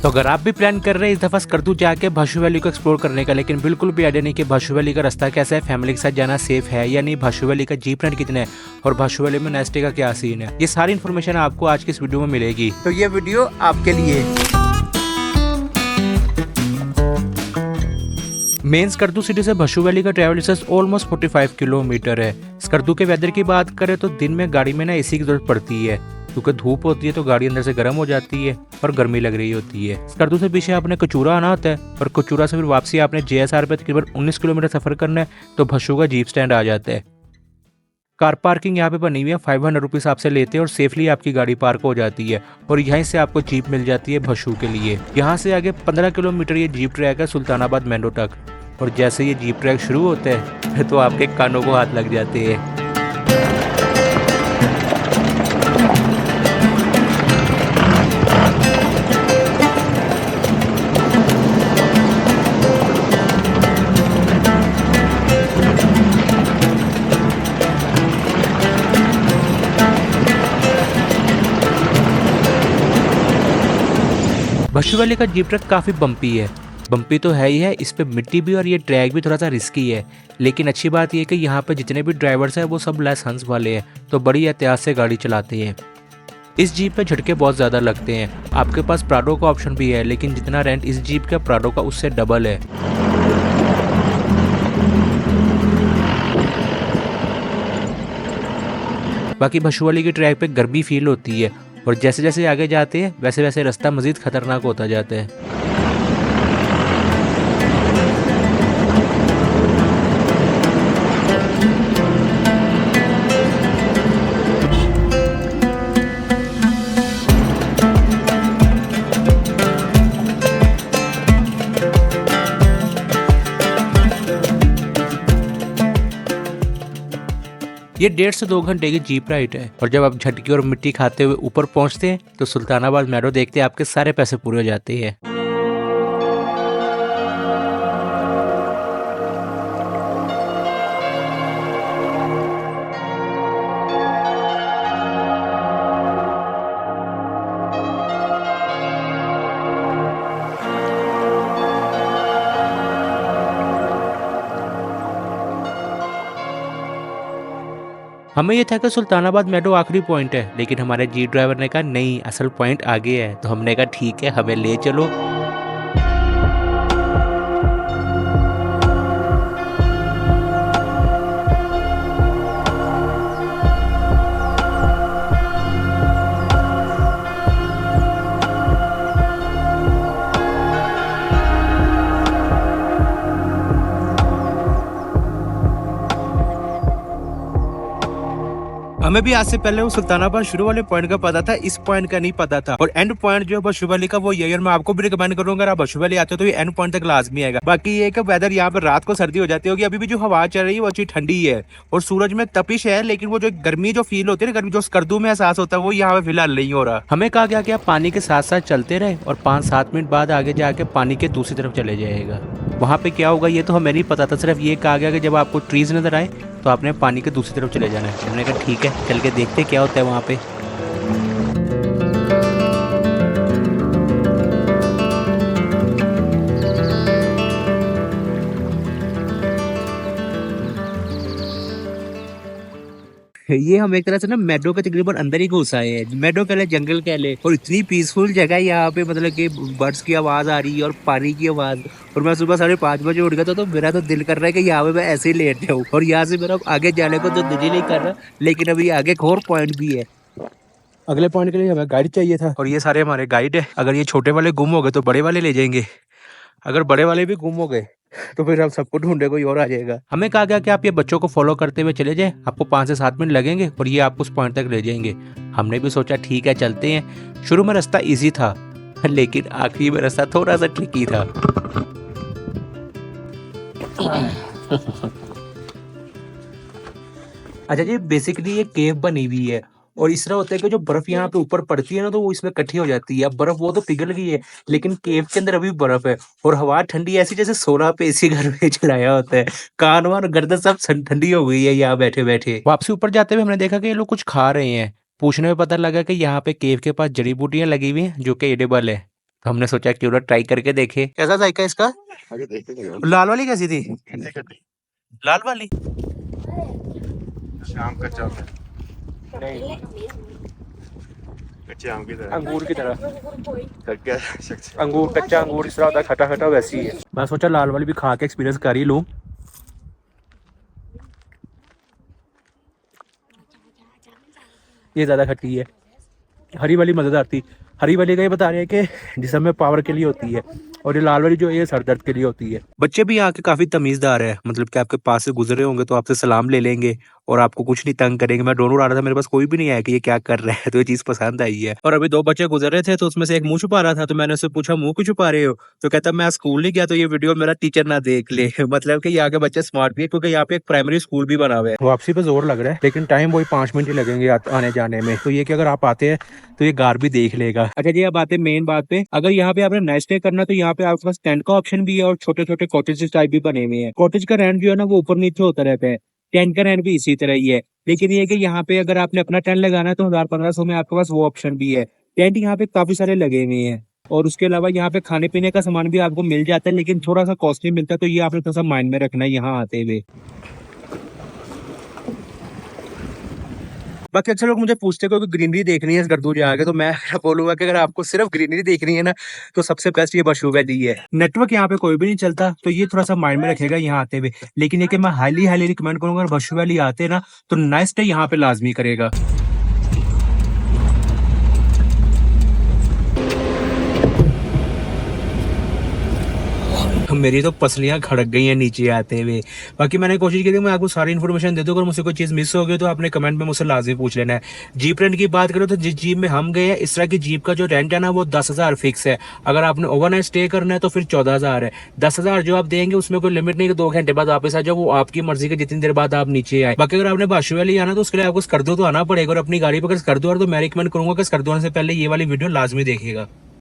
तो अगर आप भी प्लान कर रहे हैं इस दफा स्कर्दू जाके भाशु वैली को एक्सप्लोर करने का, लेकिन बिल्कुल भी आइडिया नहीं कि भाशु वैली का रास्ता कैसा है, फैमिली के साथ जाना सेफ है या नहीं, भाशु वैली का जीप रेंट कितना है और भाशु वैली में नेक्स्ट डे का क्या सीन है, ये सारी इन्फॉर्मेशन आपको आज की इस वीडियो में मिलेगी। तो ये वीडियो आपके लिए। मेन स्कर्दू सिटी से भाशु वैली का ट्रैवल डिस्टेंस ऑलमोस्ट 45 किलोमीटर है। स्कर्दू के वेदर की बात करें तो दिन में गाड़ी में ना एसी की जरूरत पड़ती है, क्योंकि धूप होती है तो गाड़ी अंदर से गर्म हो जाती है और गर्मी लग रही होती है। स्कर्दू से पीछे आपने कचूरा आना होता है और कचूरा से फिर वापसी आपने JSR पे तकरीबन 19 किलोमीटर सफर करना है तो भाशु का जीप स्टैंड आ जाता है। कार पार्किंग यहाँ पे बनी हुई है, 500 रुपीज़ आपसे लेते हैं और सेफली आपकी गाड़ी पार्क हो जाती है और यहीं से आपको जीप मिल जाती है भाशु के लिए। यहाँ से आगे 15 किलोमीटर ये जीप ट्रैक है सुल्तानाबाद मेंढो तक, और जैसे ये जीप ट्रैक शुरू होता है तो आपके कानों को हाथ लग जाते हैं। भाशु वैली का जीप ट्रैक काफ़ी बम्पी है। बम्पी तो है ही है, इस पे मिट्टी भी और ये ट्रैक भी थोड़ा सा रिस्की है, लेकिन अच्छी बात यह है कि यहाँ पे जितने भी ड्राइवर्स हैं वो सब लाइसेंस वाले हैं तो बड़ी एहतियात से गाड़ी चलाते हैं। इस जीप पे झटके बहुत ज़्यादा लगते हैं। आपके पास प्राडो का ऑप्शन भी है, लेकिन जितना रेंट इस जीप का प्राडो का उससे डबल है। बाकी भाशु वैली की ट्रैक पे गर्मी फील होती है और जैसे जैसे आगे जाते हैं वैसे वैसे रास्ता मजीद खतरनाक होता जाता है। ये 1.5 से 2 घंटे की जीप राइड है और जब आप झटकी और मिट्टी खाते हुए ऊपर पहुंचते हैं तो सुल्तानाबाद मेंढो देखते आपके सारे पैसे पूरे हो जाते हैं। हमें ये था कि सुल्तानाबाद मेंढो आखिरी पॉइंट है, लेकिन हमारे जीप ड्राइवर ने कहा नहीं, असल पॉइंट आगे है। तो हमने कहा ठीक है, हमें ले चलो। हमें भी आज से पहले वो सुल्तानाबाद शुरू वाले पॉइंट का पता था, इस पॉइंट का नहीं पता था। और एंड पॉइंट जो है भाशु वैली का वो यही है, मैं आपको भी रिकमेंड करूंगा अगर आप भाशु वैली आते हो तो ये एंड पॉइंट तक लाजमी आएगा। बाकी ये कि वेदर यहाँ पे रात को सर्दी हो जाती होगी, अभी भी जो हवा चल रही है वो अच्छी ठंडी है और सूरज में तपिश है, लेकिन वो जो गर्मी जो फील होती है ना, गर्मी जो स्कर्दू में एहसास होता है वो यहाँ पे फिलहाल नहीं हो रहा। हमें कहा गया कि आप पानी के साथ साथ चलते रहे और 5-7 मिनट बाद आगे जाके पानी के दूसरी तरफ चले जाएगा। वहाँ पे क्या होगा ये तो हमें नहीं पता था, सिर्फ ये कहा गया कि जब आपको ट्रीज नजर आए तो आपने पानी के दूसरी तरफ चले जाना है। हमने कहा ठीक है, चल के देखते क्या होता है वहाँ पे। ये हम एक तरह से ना मेंढो के तकरीबन अंदर ही घुस आए हैं। मेंढो कह ले, जंगल कह ले, और इतनी पीसफुल जगह है यहाँ पे, मतलब कि बर्ड्स की आवाज आ रही है और पानी की आवाज। और मैं सुबह 5:30 बजे उठ गया था तो मेरा तो दिल कर रहा है कि यहाँ पे मैं ऐसे ही लेट जाऊँ, और यहाँ से मेरा आगे जाने को तो दिल ही नहीं कर रहा, लेकिन अभी आगे एक और पॉइंट भी है। अगले पॉइंट के लिए हमें गाइड चाहिए था और ये सारे हमारे गाइड है। अगर ये छोटे वाले गुम हो गए तो बड़े वाले ले जाएंगे, अगर बड़े वाले भी गुम हो गए तो फिर हम सबको ढूंढे कोई और आ जाएगा। हमें कहा गया कि आप ये बच्चों को फॉलो करते हुए चले जाएं, आपको 5 से 7 मिनट लगेंगे और ये आपको उस पॉइंट तक ले जाएंगे। हमने भी सोचा ठीक है चलते हैं। शुरू में रास्ता इजी था, लेकिन आखिरी में रास्ता थोड़ा सा ट्रिकी था। अच्छा जी, बेसिकली ये केव बनी हुई है और इस तरह होता है कि जो बर्फ यहाँ पे ऊपर पड़ती है ना तो वो इसमें इकट्ठी हो जाती है। अब बर्फ वो तो पिघल गई है, लेकिन केव के अंदर अभी बर्फ है और हवा ठंडी ऐसी जैसे 16 पे एसी घर में चलाया होता है। कान वान गर्दन सब ठंडी हो गई है यहाँ बैठे बैठे। वापसी ऊपर जाते हुए हमने देखा कि ये लोग कुछ खा रहे हैं। पूछने में पता लगा कि यहाँ पे केव के पास जड़ी बूटियां लगी हुई हैं जो कि एडिबल है। तो हमने सोचा क्यों ना ट्राई करके देखे। कैसा जायका इसका? आगे देखते हैं लाल वाली कैसी थी? लाल वाली शाम का चौक है नहीं, कच्चे आम की तरह अंगूर की तरह। क्या सकते अंगूर, कच्चा अंगूर इस तरह होता है, खटा खटा वैसी ही है। मैं सोचा लाल वाली भी खा के एक्सपीरियंस कर ही लूं। ये ज्यादा खट्टी है, हरी वाली मजेदार थी। हरी वाली का ये बता रहे हैं कि जिसम में पावर के लिए होती है, और ये लाल वाली जो है ये सर दर्द के लिए होती है। बच्चे भी यहाँ के काफी तमीजदार है, मतलब कि आपके पास से गुजरे होंगे तो आपसे सलाम ले लेंगे और आपको कुछ नहीं तंग करेंगे। मैं ढूंढ रहा था, मेरे पास कोई भी नहीं आया कि ये क्या कर रहा है, तो ये चीज पसंद आई है। और अभी 2 बच्चे गुजर रहे थे तो उसमें से एक मुंह छुपा रहा था, तो मैंने उससे पूछा मुंह क्यों छुपा रहे हो? तो कहता मैं स्कूल नहीं गया तो ये वीडियो मेरा टीचर ना देख ले। मतलब कि यहाँ के बच्चे स्मार्ट भी है, क्योंकि यहाँ पे एक प्राइमरी स्कूल भी बना हुआ है। वापसी पे जोर लग रहा है, लेकिन टाइम वही 5 मिनट ही लगेंगे आने जाने में। तो ये कि अगर आप आते हैं तो ये गार भी देख लेगा। अच्छा जी, अब आते हैं मेन बात पे। अगर यहाँ पे आपने नाइट स्टे करना तो यहाँ पे आपके पास टेंट का ऑप्शन भी है और छोटे छोटे कॉटेजेस टाइप भी बने हुए हैं। कॉटेज का रेंट जो है ना वो ऊपर नीचे होता रहता है, टेंट का रेंट भी इसी तरह ही है। लेकिन ये है कि यहाँ पे अगर आपने अपना टेंट लगाना है तो 1000-1500 में आपके पास वो ऑप्शन भी है। टेंट यहाँ पे काफी सारे लगे हुए हैं, और उसके अलावा यहाँ पे खाने पीने का सामान भी आपको मिल जाता है, लेकिन थोड़ा सा कॉस्टली मिलता है। तो ये आपने थोड़ा सा माइंड में रखना है यहाँ आते हुए। बाकी अक्सर लोग मुझे पूछते हैं कि ग्रीनरी देखनी है इस गर्दूर आके, तो मैं बोलूंगा कि अगर आपको सिर्फ ग्रीनरी देखनी है ना तो सबसे बेस्ट ये बशू वैली है। नेटवर्क यहाँ पे कोई भी नहीं चलता, तो ये थोड़ा सा माइंड में रखेगा यहाँ आते हुए। लेकिन ये कि मैं हाईली हाईली रिकमेंड करूंगा, अगर बशू वैली आते हैं ना तो नाइट स्टे यहाँ पे लाजमी करेगा। मेरी तो पसलियां खड़क गई हैं नीचे आते हुए। बाकी मैंने कोशिश की थी मैं आपको सारी इन्फॉर्मेशन दे दूं, अगर मुझसे कोई चीज़ मिस हो गई तो आपने कमेंट में मुझसे लाजमी पूछ लेना है। जीप रेंट की बात करो तो जिस जीप में हम गए हैं, इस तरह की जीप का जो रेंट है ना वो 10,000 फिक्स है। अगर आपने ओवरनाइट स्टे करना है तो फिर 14,000 है। 10,000 जो आप देंगे उसमें कोई लिमिट नहीं कि 2 घंटे बाद वापस आ जाओ, वो आपकी मर्जी के जितनी देर बाद आप नीचे आए। बाकी अगर आपने बाशु वैली आना तो उसके लिए आपको स्कर्दो तो आना पड़ेगा, और अपनी गाड़ी पर स्कर्दो, और तो मैं रिकमेंड करूंगा कि स्कर्दो आने से पहले ये वाली वीडियो लाजमी देखिएगा।